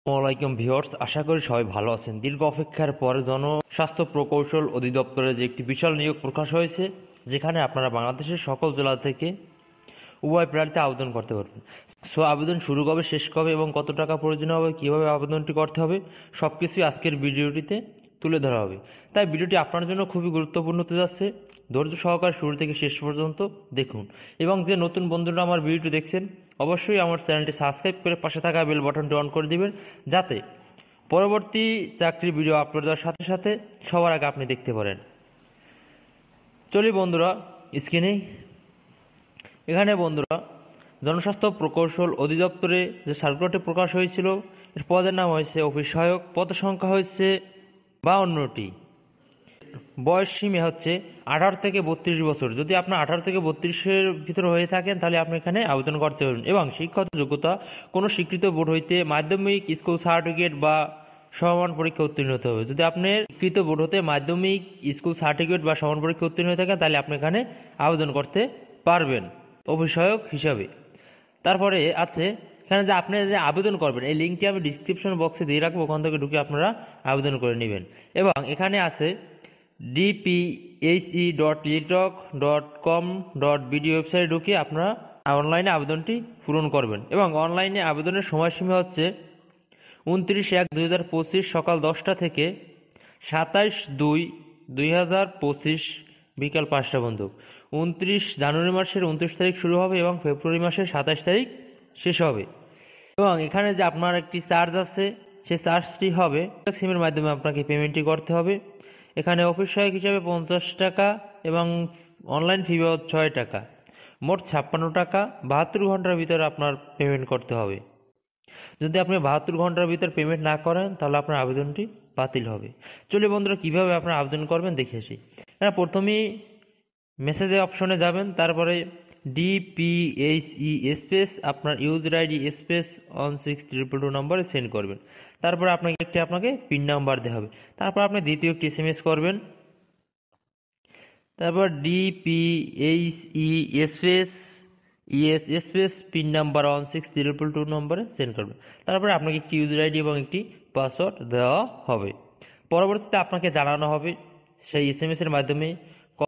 আসসালামাইকুম ভিউয়ার্স, আশা করি সবাই ভালো আছেন। দীর্ঘ অপেক্ষার পর জনস্বাস্থ্য প্রকৌশল অধিদপ্তরের যে একটি বিশাল নিয়োগ প্রকাশ হয়েছে, যেখানে আপনারা বাংলাদেশের সকল জেলা থেকে উভয় প্রার্থী আবেদন করতে পারবেন। সো আবেদন শুরু কবে, শেষ কবে এবং কত টাকা প্রয়োজন হবে, কীভাবে আবেদনটি করতে হবে, সব কিছুই আজকের ভিডিওটিতে তুলে ধরা হবে। তাই ভিডিওটি আপনার জন্য খুবই গুরুত্বপূর্ণ হতে যাচ্ছে। ধৈর্য সহকারে শুরু থেকে শেষ পর্যন্ত দেখুন। এবং যে নতুন বন্ধুরা আমার ভিডিওটি দেখছেন, অবশ্যই আমার চ্যানেলটি সাবস্ক্রাইব করে পাশে থাকা বেল বাটনটি অন করে দিবেন, যাতে পরবর্তী চাকরির ভিডিও আপলোড দেওয়ার সাথে সাথে সবার আগে আপনি দেখতে পারেন। চলি বন্ধুরা স্ক্রিনে। এখানে বন্ধুরা জনস্বাস্থ্য প্রকৌশল অধিদপ্তরে যে সার্কুলারটি প্রকাশ হয়েছিল, এর পদের নাম হয়েছে অফিস সহায়ক, পদ সংখ্যা হচ্ছে 52টি। বয়স সীমা হচ্ছে 18 থেকে 32 বছর। যদি আপনার 18 থেকে 32-এর ভিতরে হয়ে থাকেন, তাহলে আপনি এখানে আবেদন করতে পারবেন। এবং শিক্ষাগত যোগ্যতা কোনো স্বীকৃত বোর্ড হইতে মাধ্যমিক, স্কুল সার্টিফিকেট বা সমান পরীক্ষা উত্তীর্ণ হতে হবে। যদি আপনার স্বীকৃত বোর্ড হতে মাধ্যমিক, স্কুল সার্টিফিকেট বা সমান পরীক্ষা উত্তীর্ণ হয়ে থাকেন, তাহলে আপনি এখানে আবেদন করতে পারবেন অফিস সহায়ক হিসাবে। তারপরে আছে এখানে যে আপনি যে আবেদন করবেন, এই লিঙ্কটি আমি ডিসক্রিপশন বক্সে দিয়ে রাখবো, ওখান থেকে ঢুকে আপনারা আবেদন করে নেবেন। এবং এখানে আছে dphe.litok.com.bd ওয়েবসাইটে ঢুকে আপনারা অনলাইনে আবেদনটি পূরণ করবেন। এবং অনলাইনে আবেদনের সময়সীমা হচ্ছে 29/1/2025 সকাল 10টা থেকে 27/2/2025 বিকাল 5টা পর্যন্ত। 29 জানুয়ারি মাসের 29 তারিখ শুরু হবে এবং ফেব্রুয়ারি মাসের 27 তারিখ শেষ হবে। এবং এখানে যে আপনার একটি চার্জ আছে, সেই চার্জটি হবে সিমের মাধ্যমে আপনাকে পেমেন্টটি করতে হবে। এখানে অফিস সহায়ক হিসাবে 50 টাকা এবং অনলাইন ফি 6 টাকা, মোট 56 টাকা। 72 ঘন্টার ভিতরে আপনার পেমেন্ট করতে হবে। যদি আপনি 72 ঘন্টার ভিতর পেমেন্ট না করেন, তাহলে আপনার আবেদনটি বাতিল হবে। চলে বন্ধুরা, কীভাবে আপনারা আবেদন করবেন দেখে আসি। প্রথমেই মেসেজে অপশনে যাবেন, তারপরে DPHE স্পেস আপনার ইউজার আইডি স্পেস 1622 নম্বরে সেন্ড করবেন। তারপর আপনাকে পিন নাম্বার দেওয়া হবে। তারপর আপনি দ্বিতীয় একটি SMS করবেন। তারপর DPHE space space pin number 1622 নম্বরে সেন্ড করবেন। তারপরে আপনাকে একটি ইউজার আইডি এবং একটি পাসওয়ার্ড দেওয়া হবে। পরবর্তীতে আপনাকে জানানো হবে সেই SMS এর মাধ্যমে